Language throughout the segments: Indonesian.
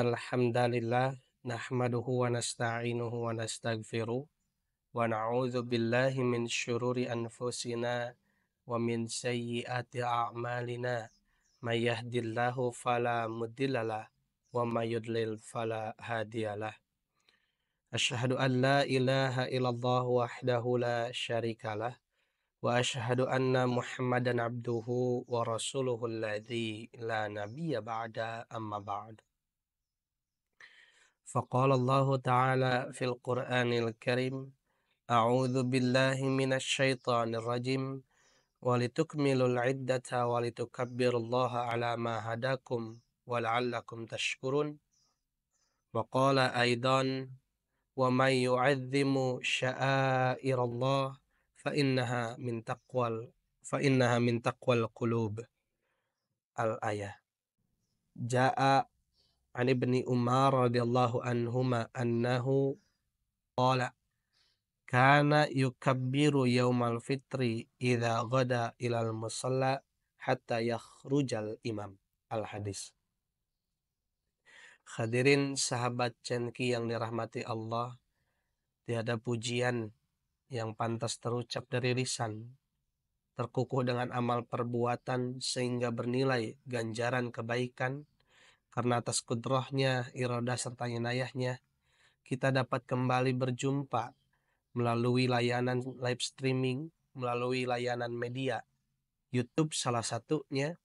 Innal hamdalillah nahmaduhu wa nasta'inuhu wa nastaghfiruh wa na'udzu billahi min syururi anfusina wa min sayyiati a'malina may yahdihillahu fala mudhillalah wa may yudlil fala hadiyalah. Asyhadu an la ilaha illallah wahdahu la syarikalah wa asyhadu anna Muhammadan abduhu wa rasuluhu alladzi la nabiyya ba'da amma ba'd. Faqala Allah Ta'ala fil Qur'anil Karim, A'udzu billahi minasy syaithanir rajim, walitukmilul iddata walitukabbirullaha ala ma hadakum wa la'allakum tashkurun. Wa qala aidan, wa may yu'azzimu sya'airallah fa innaha min taqwal qulub. Al-ayah. Ja'a an ibni Umar radhiyallahu anhuma annahu qala kana yukabbiru yaumal fitri idza ghada ilal musalla hatta yakhrujal imam. Al-hadis. Hadirin sahabat Cenki yang dirahmati Allah, tiada pujian yang pantas terucap dari lisan, terkukuh dengan amal perbuatan sehingga bernilai ganjaran kebaikan. Karena atas kudrahnya, iradah serta inayahnya, kita dapat kembali berjumpa melalui layanan live streaming, melalui layanan media YouTube salah satunya,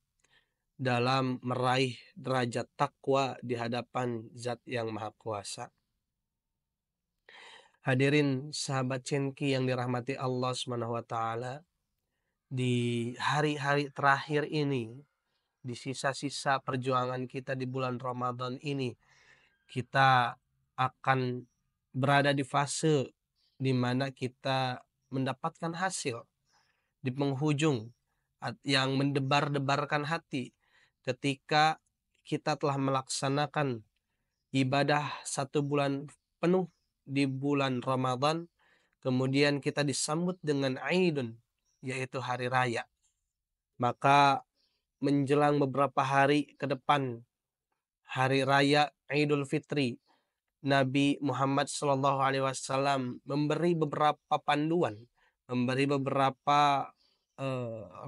dalam meraih derajat takwa di hadapan Zat yang Maha Kuasa. Hadirin sahabat Cenki yang dirahmati Allah SWT, di hari-hari terakhir ini, di sisa-sisa perjuangan kita di bulan Ramadan ini, kita akan berada di fase di mana kita mendapatkan hasil di penghujung yang mendebar-debarkan hati ketika kita telah melaksanakan ibadah 1 bulan penuh di bulan Ramadan, kemudian kita disambut dengan Aidun, yaitu hari raya. Maka menjelang beberapa hari ke depan hari raya Idul Fitri, Nabi Muhammad SAW memberi beberapa panduan, memberi beberapa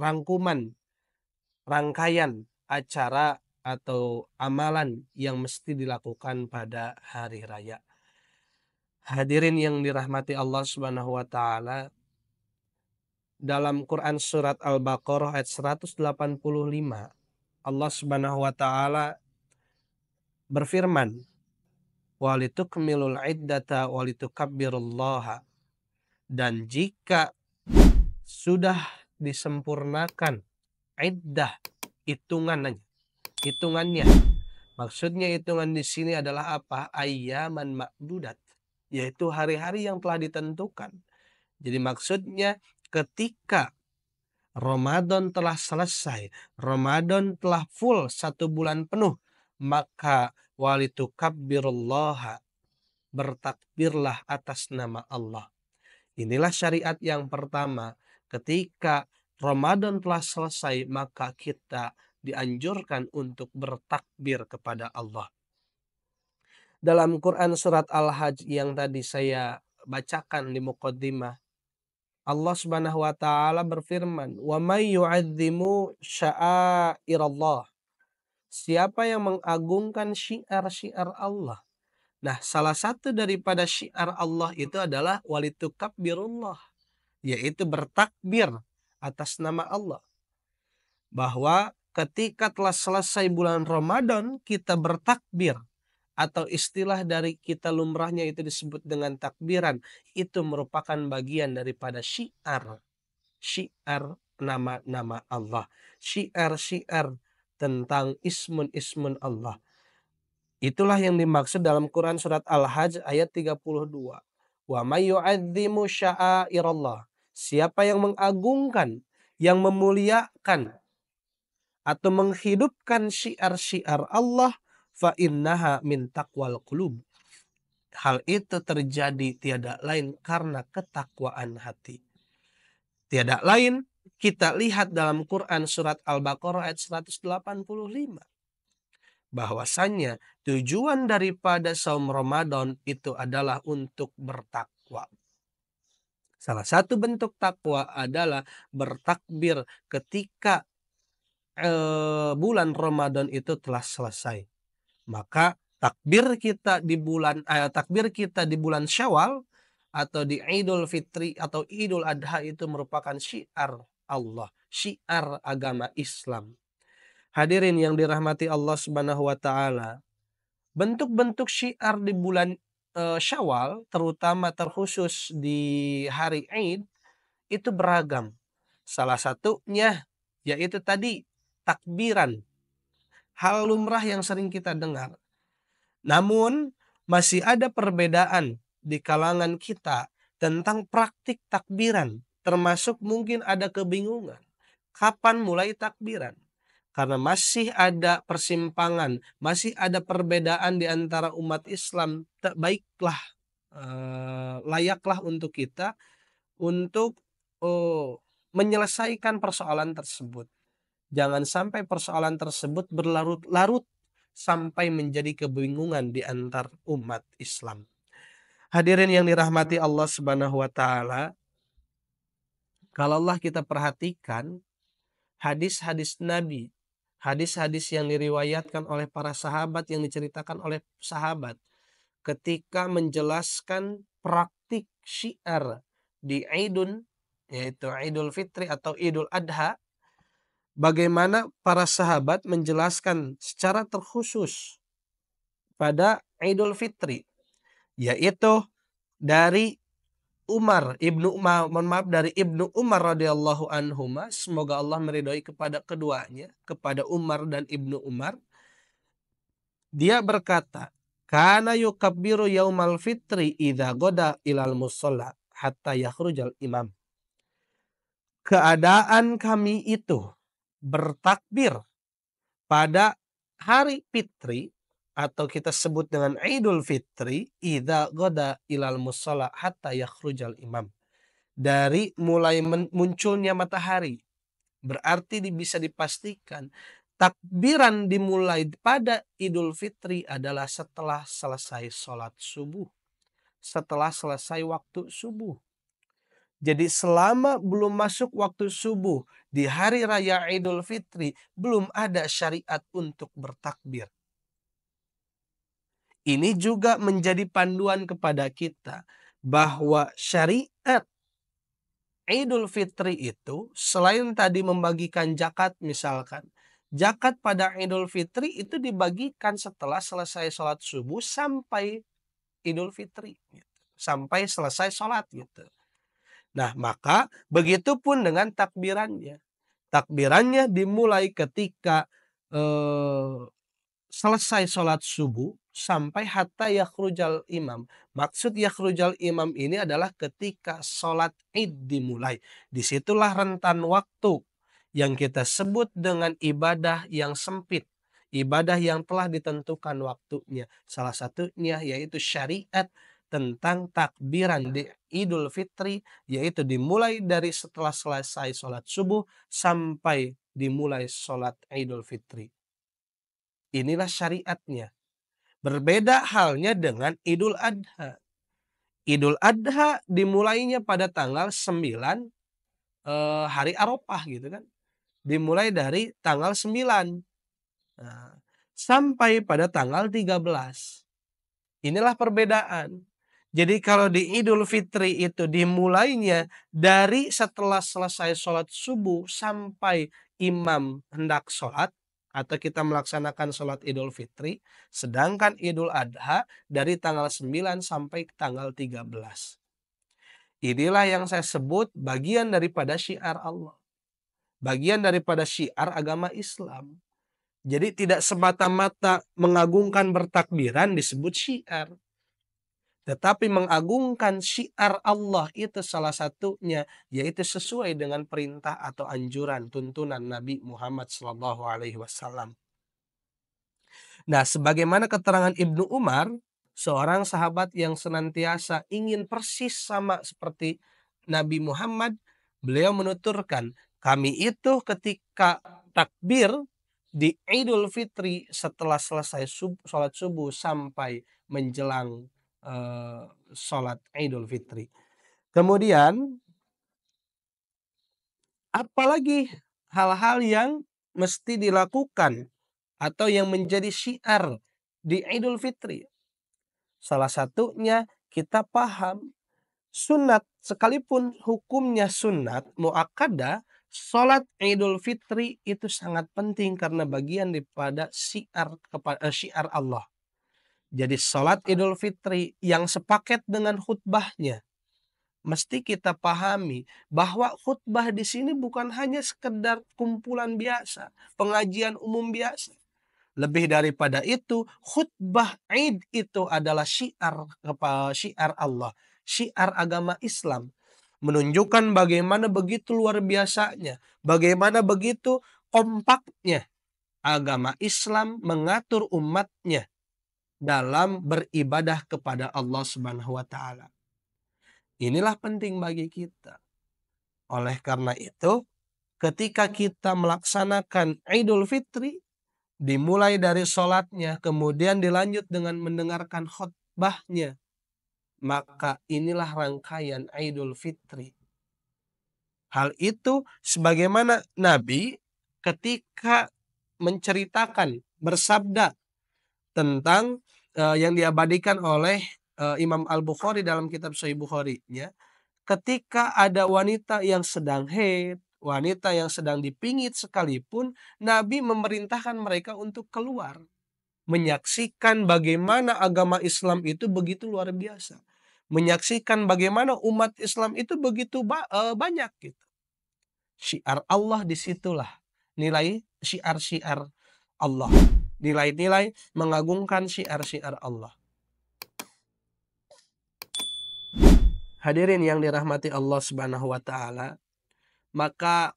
rangkuman, rangkaian acara atau amalan yang mesti dilakukan pada hari raya. Hadirin yang dirahmati Allah Subhanahu wa taala, dalam Quran surat Al-Baqarah ayat 185, Allah Subhanahu wa taala berfirman, walitukmilul iddata walitukabbirullaha, dan jika sudah disempurnakan iddah, hitungannya, maksudnya hitungan di sini adalah apa? Ayyaman ma'dudat, yaitu hari-hari yang telah ditentukan. Jadi maksudnya ketika Ramadan telah selesai, Ramadan telah full 1 bulan penuh, maka walitukabbirullaha, bertakbirlah atas nama Allah. Inilah syariat yang pertama. Ketika Ramadan telah selesai, maka kita dianjurkan untuk bertakbir kepada Allah. Dalam Quran surat Al-Hajj yang tadi saya bacakan di muqaddimah, Allah Subhanahu wa taala berfirman, "Wa may yu'azzimu sya'airallah." Siapa yang mengagungkan syiar-syiar Allah. Nah, salah satu daripada syiar Allah itu adalah walitukabbirulllah, yaitu bertakbir atas nama Allah. Bahwa ketika telah selesai bulan Ramadan, kita bertakbir, atau istilah dari kita lumrahnya itu disebut dengan takbiran, itu merupakan bagian daripada syiar nama-nama Allah, syiar tentang ismun Allah. Itulah yang dimaksud dalam Quran surat Al-Hajj ayat 32. Wa may yu'azzimu sya'airallah. Siapa yang mengagungkan, yang memuliakan atau menghidupkan syiar-syiar Allah, fa innaha min taqwal qulub. Hal itu terjadi tiada lain karena ketakwaan hati. Tiada lain, kita lihat dalam Quran surat Al-Baqarah ayat 185. bahwasannya tujuan daripada saum Ramadan itu adalah untuk bertakwa. Salah satu bentuk takwa adalah bertakbir ketika bulan Ramadan itu telah selesai. Maka takbir kita di bulan Syawal atau di Idul Fitri atau Idul Adha itu merupakan syiar Allah, syiar agama Islam. Hadirin yang dirahmati Allah Subhanahu wa taala, bentuk-bentuk syiar di bulan Syawal, terutama terkhusus di hari Id, itu beragam. Salah satunya yaitu tadi takbiran, hal lumrah yang sering kita dengar. Namun masih ada perbedaan di kalangan kita tentang praktik takbiran, termasuk mungkin ada kebingungan kapan mulai takbiran. Karena masih ada persimpangan, masih ada perbedaan di antara umat Islam. Layaklah untuk kita untuk menyelesaikan persoalan tersebut. Jangan sampai persoalan tersebut berlarut-larut sampai menjadi kebingungan di antar umat Islam. Hadirin yang dirahmati Allah Subhanahu wa taala, kalaulah kita perhatikan hadis-hadis Nabi, hadis-hadis yang diriwayatkan oleh para sahabat, yang diceritakan oleh sahabat ketika menjelaskan praktik syiar di Idul, yaitu Idul Fitri atau Idul Adha, bagaimana para sahabat menjelaskan secara terkhusus pada Idul Fitri, yaitu dari dari Ibnu Umar radhiyallahu anhuma, semoga Allah meridhoi kepada keduanya, kepada Umar dan Ibnu Umar. Dia berkata, kana yukabbiru yaumal fitri idza goda ilal musalla hatta yakhrujal imam. Keadaan kami itu bertakbir pada hari fitri, atau kita sebut dengan Idul Fitri, idza goda ilal musalla hatta yakhrujal imam. Dari mulai munculnya matahari. Berarti bisa dipastikan takbiran dimulai pada Idul Fitri adalah setelah selesai sholat subuh. Setelah selesai waktu subuh. Jadi selama belum masuk waktu subuh di hari raya Idul Fitri, belum ada syariat untuk bertakbir. Ini juga menjadi panduan kepada kita bahwa syariat Idul Fitri itu selain tadi membagikan zakat misalkan, zakat pada Idul Fitri itu dibagikan setelah selesai sholat subuh sampai Idul Fitri, sampai selesai sholat gitu. Nah maka begitupun dengan takbirannya. Takbirannya dimulai ketika selesai sholat subuh sampai hatta yakhrujal imam. Maksud yakhrujal imam ini adalah ketika sholat id dimulai. Disitulah rentan waktu yang kita sebut dengan ibadah yang sempit. Ibadah yang telah ditentukan waktunya. Salah satunya yaitu syariat tentang takbiran di Idul Fitri, yaitu dimulai dari setelah selesai sholat subuh sampai dimulai sholat Idul Fitri. Inilah syariatnya. Berbeda halnya dengan Idul Adha. Idul Adha dimulainya pada tanggal 9 hari Arafah gitu kan. Dimulai dari tanggal 9 sampai pada tanggal 13. Inilah perbedaan. Jadi kalau di Idul Fitri itu dimulainya dari setelah selesai sholat subuh sampai imam hendak sholat, atau kita melaksanakan sholat Idul Fitri. Sedangkan Idul Adha dari tanggal 9 sampai tanggal 13. Inilah yang saya sebut bagian daripada syiar Allah. Bagian daripada syiar agama Islam. Jadi tidak semata-mata mengagungkan bertakbiran disebut syiar. Tetapi mengagungkan syiar Allah itu salah satunya, yaitu sesuai dengan perintah atau anjuran tuntunan Nabi Muhammad SAW. Nah, sebagaimana keterangan Ibnu Umar, seorang sahabat yang senantiasa ingin persis sama seperti Nabi Muhammad, beliau menuturkan, kami itu ketika takbir di Idul Fitri setelah selesai sholat subuh sampai menjelang sholat Idul Fitri. Kemudian apalagi hal-hal yang mesti dilakukan atau yang menjadi syiar di Idul Fitri? Salah satunya kita paham sunat, sekalipun hukumnya sunat muakkadah, sholat Idul Fitri itu sangat penting karena bagian daripada syiar Allah. Jadi sholat Idul Fitri yang sepaket dengan khutbahnya, mesti kita pahami bahwa khutbah di sini bukan hanya sekedar kumpulan biasa, pengajian umum biasa. Lebih daripada itu, khutbah Id itu adalah syiar Allah, syiar agama Islam. Menunjukkan bagaimana begitu luar biasanya, bagaimana begitu kompaknya agama Islam mengatur umatnya dalam beribadah kepada Allah Subhanahu wa taala. Inilah penting bagi kita. Oleh karena itu, ketika kita melaksanakan Idul Fitri, dimulai dari sholatnya, kemudian dilanjut dengan mendengarkan khutbahnya, maka inilah rangkaian Idul Fitri. Hal itu sebagaimana Nabi ketika menceritakan, bersabda tentang yang diabadikan oleh Imam Al-Bukhari dalam kitab Sahih Bukhari-nya, ketika ada wanita yang sedang haid, wanita yang sedang dipingit sekalipun, Nabi memerintahkan mereka untuk keluar, menyaksikan bagaimana agama Islam itu begitu luar biasa, menyaksikan bagaimana umat Islam itu begitu banyak gitu. Syiar Allah disitulah nilai syiar-syiar Allah, nilai-nilai mengagungkan syiar-syiar Allah. Hadirin yang dirahmati Allah Subhanahu wa taala, maka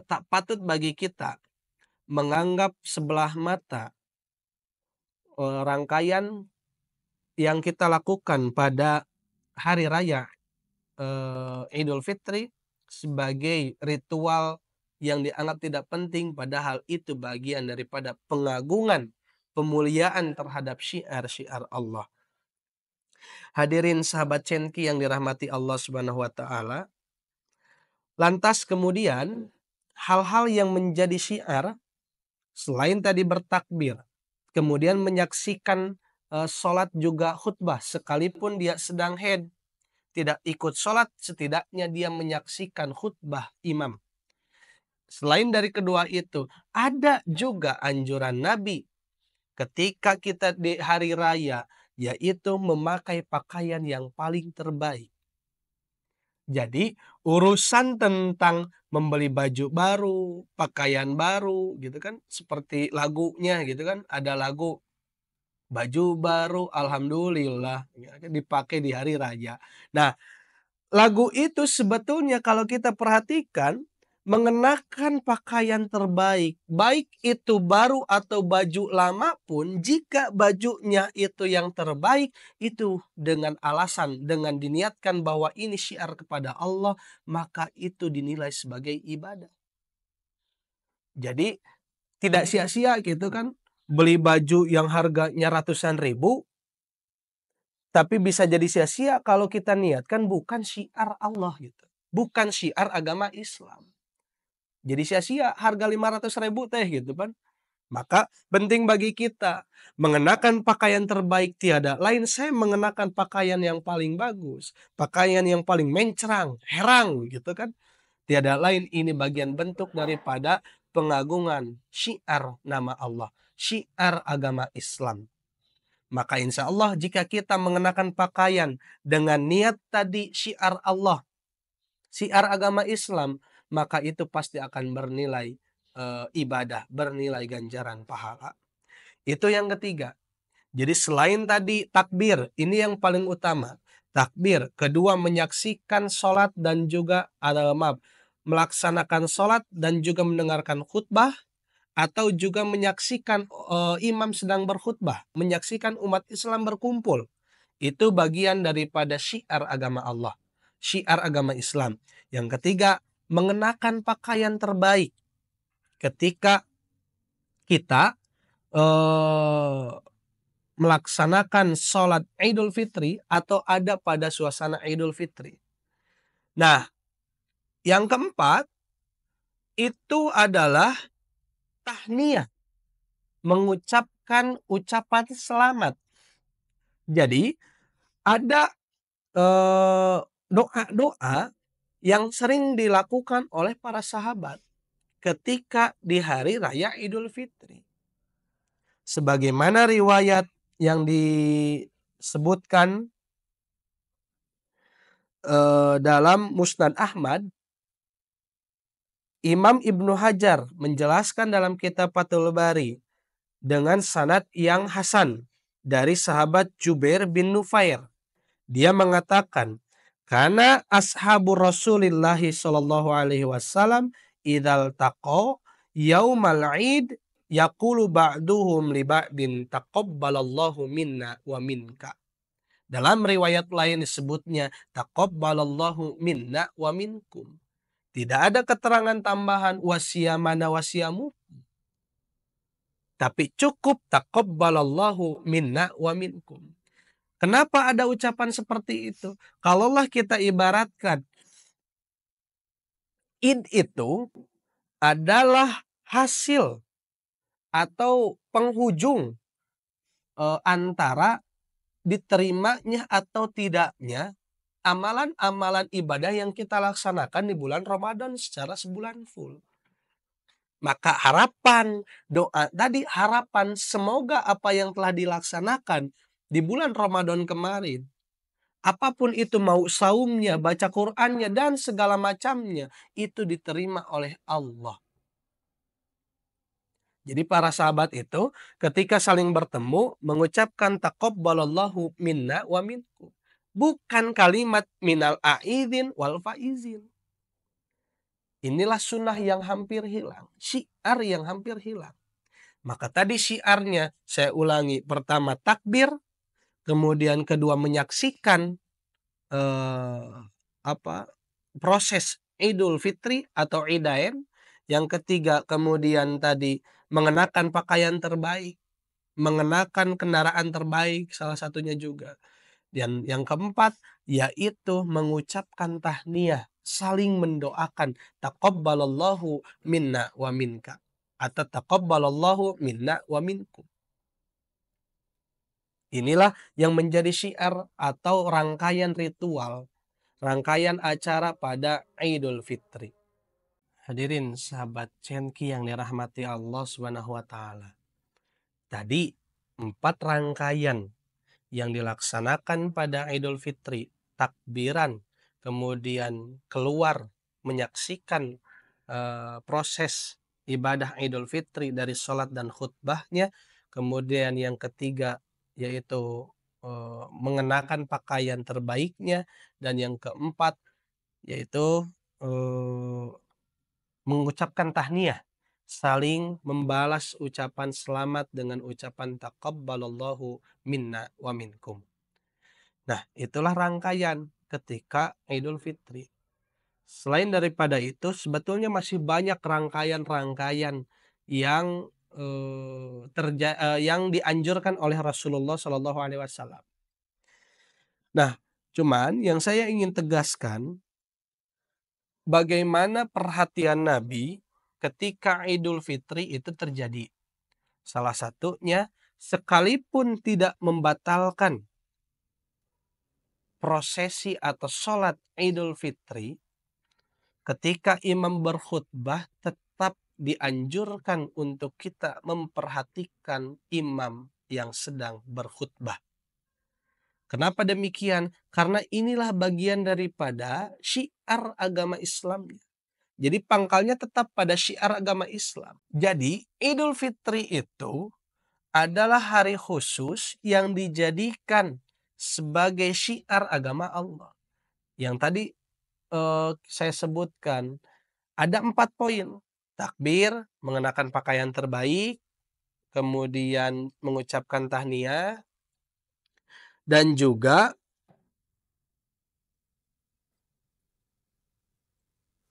tak patut bagi kita menganggap sebelah mata rangkaian yang kita lakukan pada hari raya Idul Fitri sebagai ritual yang dianggap tidak penting, padahal itu bagian daripada pengagungan, pemuliaan terhadap syiar-syiar Allah. Hadirin sahabat Cenki yang dirahmati Allah Subhanahu wa taala, lantas kemudian hal-hal yang menjadi syiar selain tadi bertakbir, kemudian menyaksikan sholat juga khutbah, sekalipun dia sedang haid, tidak ikut sholat, setidaknya dia menyaksikan khutbah imam. Selain dari kedua itu, ada juga anjuran Nabi ketika kita di hari raya, yaitu memakai pakaian yang paling terbaik. Jadi urusan tentang membeli baju baru, pakaian baru gitu kan, seperti lagunya gitu kan, ada lagu baju baru alhamdulillah ya kan, dipakai di hari raya. Nah, lagu itu sebetulnya kalau kita perhatikan mengenakan pakaian terbaik, baik itu baru atau baju lama pun, jika bajunya itu yang terbaik, itu dengan alasan, dengan diniatkan bahwa ini syiar kepada Allah, maka itu dinilai sebagai ibadah. Jadi tidak sia-sia gitu kan, beli baju yang harganya ratusan ribu, tapi bisa jadi sia-sia kalau kita niatkan bukan syiar Allah gitu, bukan syiar agama Islam. Jadi sia-sia harga 500.000 teh gitu kan. Maka penting bagi kita mengenakan pakaian terbaik, tiada lain saya mengenakan pakaian yang paling bagus, pakaian yang paling mencerang, herang gitu kan. Tiada lain ini bagian bentuk daripada pengagungan syiar nama Allah, syiar agama Islam. Maka insya Allah jika kita mengenakan pakaian dengan niat tadi syiar Allah, syiar agama Islam, maka itu pasti akan bernilai ibadah, bernilai ganjaran pahala. Itu yang ketiga. Jadi selain tadi takbir, ini yang paling utama. Takbir, kedua menyaksikan sholat dan juga melaksanakan sholat dan juga mendengarkan khutbah, atau juga menyaksikan imam sedang berkhutbah, menyaksikan umat Islam berkumpul. Itu bagian daripada syiar agama Allah, syiar agama Islam. Yang ketiga, mengenakan pakaian terbaik. ketika kita, eee, melaksanakan sholat Idul Fitri atau ada pada suasana Idul Fitri. Nah, yang keempat itu adalah tahniyah, mengucapkan ucapan selamat. Jadi ada, doa-doa yang sering dilakukan oleh para sahabat ketika di hari raya Idul Fitri. Sebagaimana riwayat yang disebutkan, dalam Musnad Ahmad, Imam Ibnu Hajar menjelaskan dalam kitab Fathul Bari dengan sanad yang hasan dari sahabat Jubair bin Nufair. Dia mengatakan, "Kana ashabu Rasulillahi sallallahu alaihi wasallam idzal taqau yaumal Id yaqulu ba'duhum li ba'din taqabbalallahu minna wa minka." Dalam riwayat lain disebutnya taqabbalallahu minna wa minkum. Tidak ada keterangan tambahan wasiyamana wasiyamu, tapi cukup taqabbalallahu minna wa minkum. Kenapa ada ucapan seperti itu? Kalaulah kita ibaratkan id itu adalah hasil atau penghujung, antara diterimanya atau tidaknya amalan-amalan ibadah yang kita laksanakan di bulan Ramadan secara sebulan full. Maka harapan, doa tadi harapan semoga apa yang telah dilaksanakan di bulan Ramadan kemarin, apapun itu mau saumnya, baca Qur'annya dan segala macamnya, itu diterima oleh Allah. Jadi para sahabat itu ketika saling bertemu mengucapkan taqabbalallahu minna wa minkum. Bukan kalimat minal aidin wal faizin. Inilah sunnah yang hampir hilang, syiar yang hampir hilang. Maka tadi syiarnya saya ulangi, pertama takbir, kemudian kedua menyaksikan eh, apa proses Idul Fitri atau Idain, yang ketiga kemudian tadi mengenakan pakaian terbaik, mengenakan kendaraan terbaik salah satunya juga. Dan yang keempat yaitu mengucapkan tahniyah, saling mendoakan taqabbalallahu minna wa minka atau taqabbalallahu minna wa minkum. Inilah yang menjadi syiar atau rangkaian ritual, rangkaian acara pada Idul Fitri. Hadirin sahabat Cenki yang dirahmati Allah Subhanahu wa taala. Tadi 4 rangkaian yang dilaksanakan pada Idul Fitri, takbiran, kemudian keluar menyaksikan proses ibadah Idul Fitri dari sholat dan khutbahnya, kemudian yang ketiga yaitu mengenakan pakaian terbaiknya, dan yang keempat yaitu mengucapkan tahniyah, saling membalas ucapan selamat dengan ucapan taqabbalallahu minna wa minkum. Nah, itulah rangkaian ketika Idul Fitri. Selain daripada itu, sebetulnya masih banyak rangkaian-rangkaian yang yang dianjurkan oleh Rasulullah Shallallahu Alaihi Wasallam. Nah, cuman yang saya ingin tegaskan, bagaimana perhatian Nabi ketika Idul Fitri itu terjadi. Salah satunya, sekalipun tidak membatalkan prosesi atau sholat Idul Fitri, ketika imam berkhutbah tetap dianjurkan untuk kita memperhatikan imam yang sedang berkhutbah. Kenapa demikian? Karena inilah bagian daripada syiar agama Islam. Jadi pangkalnya tetap pada syiar agama Islam. Jadi Idul Fitri itu adalah hari khusus yang dijadikan sebagai syiar agama Allah. Yang tadi saya sebutkan ada 4 poin. Takbir, mengenakan pakaian terbaik, kemudian mengucapkan tahniyah, dan juga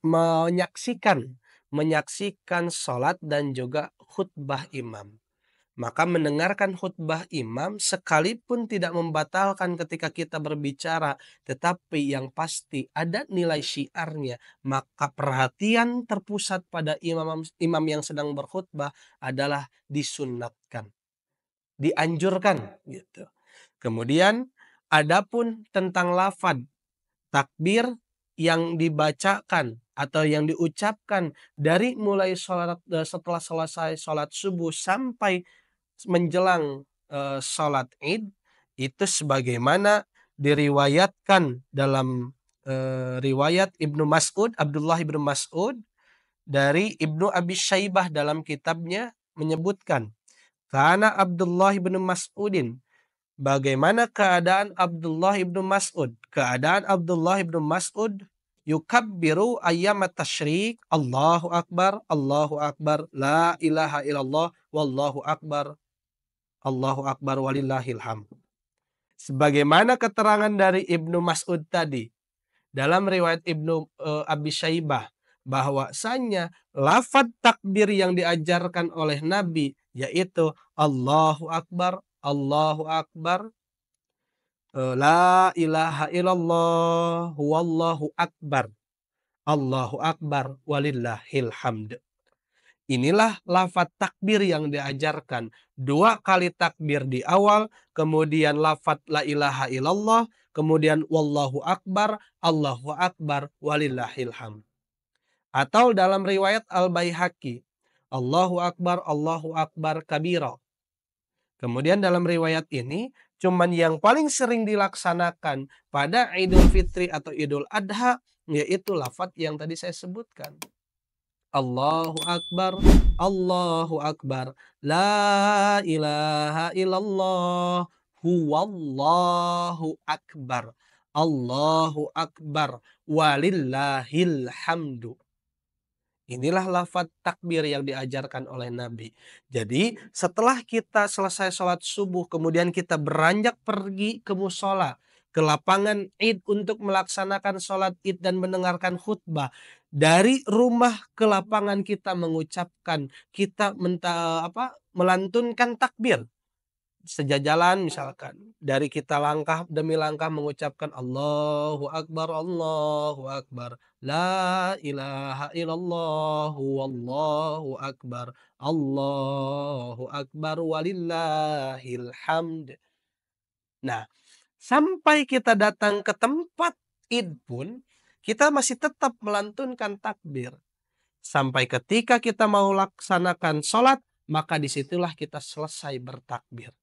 menyaksikan, menyaksikan sholat dan juga khutbah imam. Maka mendengarkan khutbah imam sekalipun tidak membatalkan ketika kita berbicara, tetapi yang pasti ada nilai syiarnya, maka perhatian terpusat pada imam yang sedang berkhutbah adalah disunnatkan, dianjurkan gitu. Kemudian adapun tentang lafaz takbir yang dibacakan atau yang diucapkan dari mulai setelah selesai sholat subuh sampai menjelang sholat Id, itu sebagaimana diriwayatkan dalam riwayat Ibnu Mas'ud, Abdullah Ibnu Mas'ud, dari Ibnu Abi Syaibah dalam kitabnya menyebutkan, karena Abdullah Ibnu Mas'udin, bagaimana keadaan Abdullah Ibnu Mas'ud? Keadaan Abdullah Ibnu Mas'ud yukabbiru ayyamat tasyrik, Allahu Akbar, la ilaha illallah, Allahu Akbar walillahil hamd. Sebagaimana keterangan dari Ibnu Mas'ud tadi dalam riwayat Ibnu Abi Syaibah, bahwasanya lafaz takbir yang diajarkan oleh Nabi yaitu Allahu Akbar, la ilaha illallah, Allahu Akbar walillahil hamd. Inilah lafaz takbir yang diajarkan. 2 kali takbir di awal, kemudian lafaz la ilaha illallah, kemudian wallahu akbar, Allahu akbar, walillahil hamd. Atau dalam riwayat Al-Baihaqi, Allahu akbar kabira. Kemudian dalam riwayat ini, cuman yang paling sering dilaksanakan pada Idul Fitri atau Idul Adha, yaitu lafaz yang tadi saya sebutkan. Allahu Akbar, la ilaha illallah, huwallahu akbar, Allahu Akbar, walillahil hamdu. Inilah lafaz takbir yang diajarkan oleh Nabi. Jadi setelah kita selesai sholat subuh, kemudian kita beranjak pergi ke musola, ke lapangan Id untuk melaksanakan sholat Id dan mendengarkan khutbah. Dari rumah ke lapangan kita mengucapkan, kita melantunkan takbir. Sejajalan misalkan, dari kita langkah demi langkah mengucapkan Allahu Akbar, la ilaha illallah, Allahu Akbar walillahil hamd. Nah, sampai kita datang ke tempat Id pun kita masih tetap melantunkan takbir. Sampai ketika kita mau laksanakan sholat, maka disitulah kita selesai bertakbir.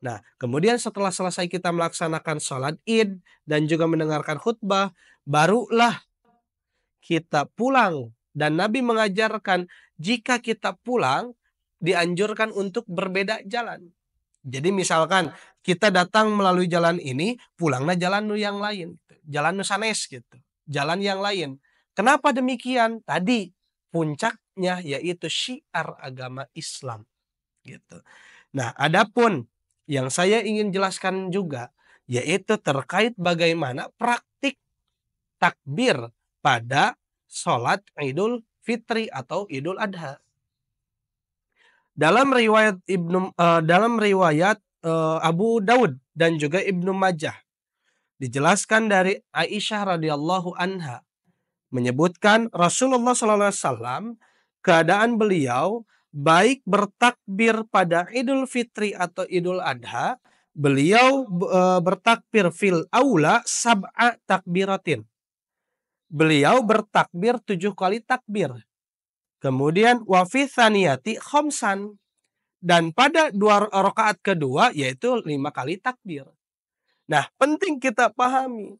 Nah, kemudian setelah selesai kita melaksanakan sholat Id dan juga mendengarkan khutbah, barulah kita pulang. Dan Nabi mengajarkan jika kita pulang, dianjurkan untuk berbeda jalan. Jadi misalkan kita datang melalui jalan ini, pulanglah jalan yang lain. Jalan sanes gitu. Jalan yang lain. Kenapa demikian? Tadi puncaknya yaitu syiar agama Islam. Gitu. Nah, adapun yang saya ingin jelaskan juga yaitu terkait bagaimana praktik takbir pada sholat Idul Fitri atau Idul Adha. Dalam riwayat Abu Daud dan juga Ibnu Majah dijelaskan dari Aisyah radhiyallahu anha menyebutkan Rasulullah SAW keadaan beliau baik bertakbir pada Idul Fitri atau Idul Adha, beliau bertakbir fil aula sab'a takbiratin. Beliau bertakbir 7 kali takbir. Kemudian wa fi tsaniyati khamsan, dan pada 2 rakaat kedua yaitu 5 kali takbir. Nah, penting kita pahami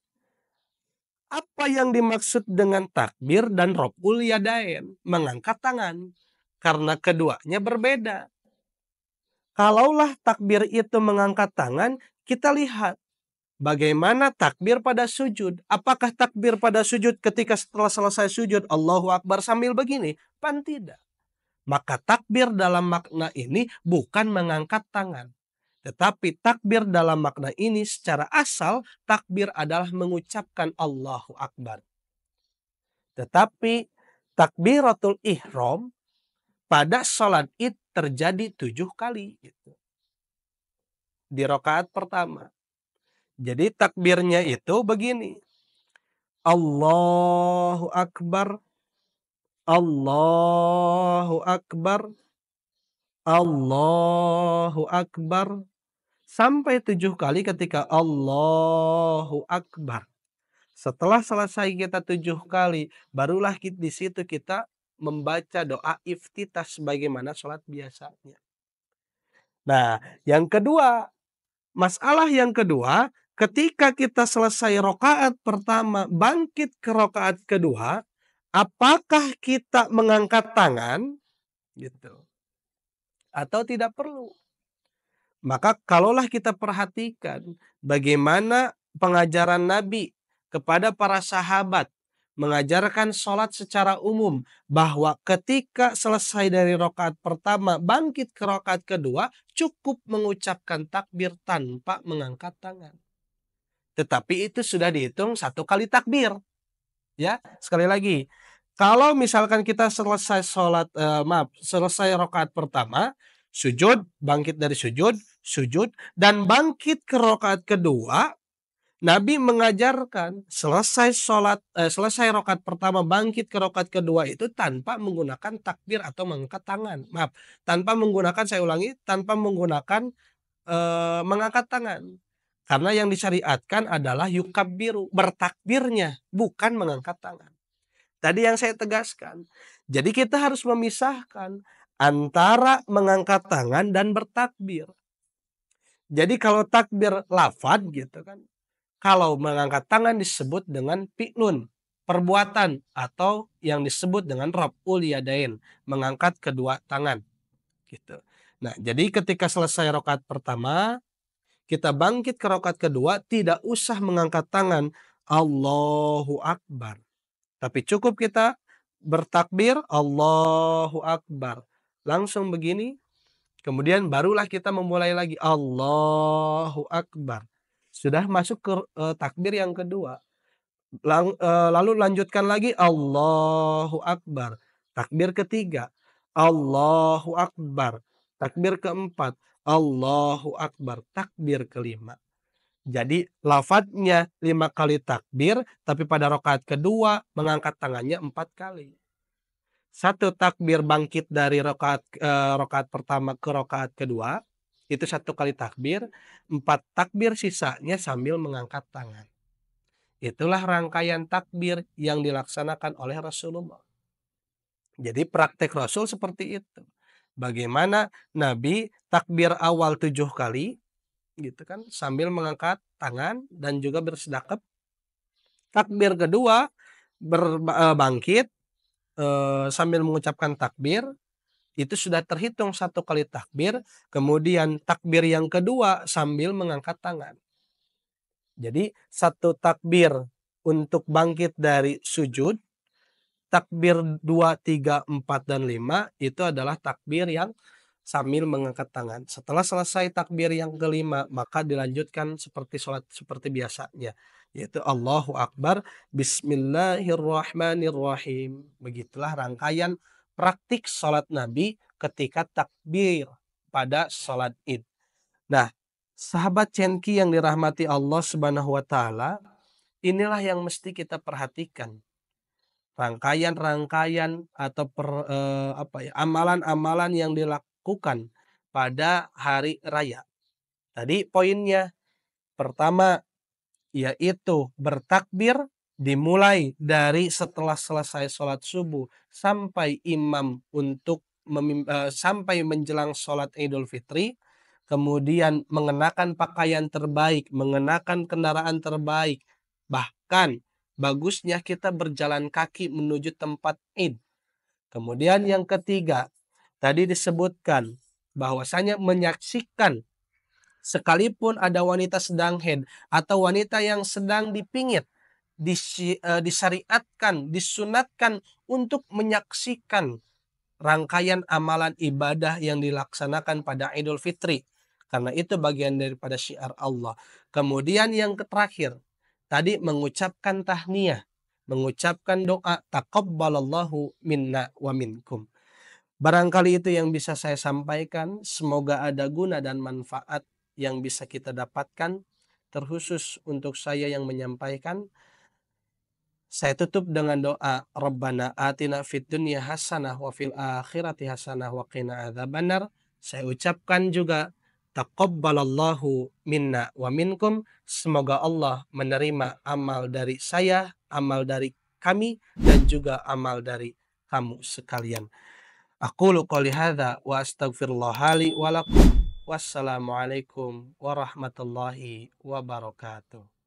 apa yang dimaksud dengan takbir dan raf'ul yadain, mengangkat tangan. Karena keduanya berbeda. Kalaulah takbir itu mengangkat tangan, kita lihat bagaimana takbir pada sujud. Apakah takbir pada sujud ketika setelah selesai sujud Allahu Akbar sambil begini? Pan tidak. Maka takbir dalam makna ini bukan mengangkat tangan. Tetapi takbir dalam makna ini secara asal takbir adalah mengucapkan Allahu Akbar. Tetapi takbiratul ihram pada sholat id terjadi 7 kali gitu, di rakaat pertama. Jadi takbirnya itu begini, Allahu Akbar, Allahu Akbar, Allahu Akbar, sampai 7 kali ketika Allahu Akbar. Setelah selesai kita 7 kali, barulah di situ kita membaca doa iftitah sebagaimana sholat biasanya. Nah, yang kedua, masalah yang kedua, ketika kita selesai rokaat pertama, bangkit ke rokaat kedua, apakah kita mengangkat tangan gitu atau tidak perlu? Maka kalaulah kita perhatikan bagaimana pengajaran Nabi kepada para sahabat mengajarkan sholat secara umum, bahwa ketika selesai dari rokaat pertama bangkit ke rokaat kedua cukup mengucapkan takbir tanpa mengangkat tangan. Tetapi itu sudah dihitung 1 kali takbir. Ya, sekali lagi, kalau misalkan kita selesai selesai rakaat pertama, sujud, bangkit dari sujud, sujud, dan bangkit ke rakaat kedua, Nabi mengajarkan selesai rakaat pertama bangkit ke rakaat kedua itu tanpa menggunakan takbir atau mengangkat tangan. Tanpa menggunakan, saya ulangi, tanpa menggunakan mengangkat tangan. Karena yang disyariatkan adalah yukabbiru, bertakbirnya, bukan mengangkat tangan. Tadi yang saya tegaskan. Jadi kita harus memisahkan antara mengangkat tangan dan bertakbir. Jadi kalau takbir lafad gitu kan, kalau mengangkat tangan disebut dengan fi'lun, perbuatan, atau yang disebut dengan raf'ul yadain, mengangkat kedua tangan gitu. Nah, jadi ketika selesai rakaat pertama, kita bangkit ke rakaat kedua, tidak usah mengangkat tangan Allahu Akbar. Tapi cukup kita bertakbir Allahu Akbar. Langsung begini, kemudian barulah kita memulai lagi Allahu Akbar. Sudah masuk ke takbir yang kedua. Lalu lanjutkan lagi Allahu Akbar. Takbir ketiga Allahu Akbar. Takbir keempat Allahu Akbar. Takbir kelima. Jadi lafadznya 5 kali takbir, tapi pada rakaat kedua mengangkat tangannya 4 kali. 1 takbir bangkit dari rakaat pertama ke rakaat kedua, itu 1 kali takbir, 4 takbir sisanya sambil mengangkat tangan. Itulah rangkaian takbir yang dilaksanakan oleh Rasulullah. Jadi praktek Rasul seperti itu. Bagaimana Nabi takbir awal 7 kali, gitu kan, sambil mengangkat tangan dan juga bersedekap. Takbir kedua bangkit sambil mengucapkan takbir, itu sudah terhitung 1 kali takbir. Kemudian takbir yang kedua sambil mengangkat tangan. Jadi 1 takbir untuk bangkit dari sujud, takbir 2, 3, 4, dan 5 itu adalah takbir yang sambil mengangkat tangan. Setelah selesai takbir yang kelima, maka dilanjutkan seperti sholat seperti biasanya, yaitu Allahu Akbar, Bismillahirrahmanirrahim. Begitulah rangkaian praktik sholat Nabi ketika takbir pada sholat id. Nah, sahabat Cenki yang dirahmati Allah Subhanahu wa Ta'ala, inilah yang mesti kita perhatikan. Rangkaian-rangkaian atau amalan-amalan yang dilakukan pada hari raya. Tadi poinnya pertama yaitu bertakbir dimulai dari setelah selesai sholat subuh sampai imam sampai menjelang sholat Idul Fitri. Kemudian mengenakan pakaian terbaik, mengenakan kendaraan terbaik, bahkan bagusnya kita berjalan kaki menuju tempat id. Kemudian yang ketiga, tadi disebutkan bahwasanya menyaksikan sekalipun ada wanita sedang haid atau wanita yang sedang dipingit, disyariatkan, disunatkan untuk menyaksikan rangkaian amalan ibadah yang dilaksanakan pada Idul Fitri. Karena itu bagian daripada syiar Allah. Kemudian yang terakhir, tadi mengucapkan tahniyah. mengucapkan doa taqabbalallahu minna wa minkum. Barangkali itu yang bisa saya sampaikan, semoga ada guna dan manfaat yang bisa kita dapatkan, terkhusus untuk saya yang menyampaikan. Saya tutup dengan doa, Rabbana atina fid dunya hasanah wa fil akhirati hasanah wa qina adzabannar. Saya ucapkan juga taqabbalallahu minna wa minkum. Semoga Allah menerima amal dari saya, amal dari kami, dan juga amal dari kamu sekalian. Aqulu qouli hadza wa astaghfirullah li wa lakum. Wassalamualaikum warahmatullahi wabarakatuh.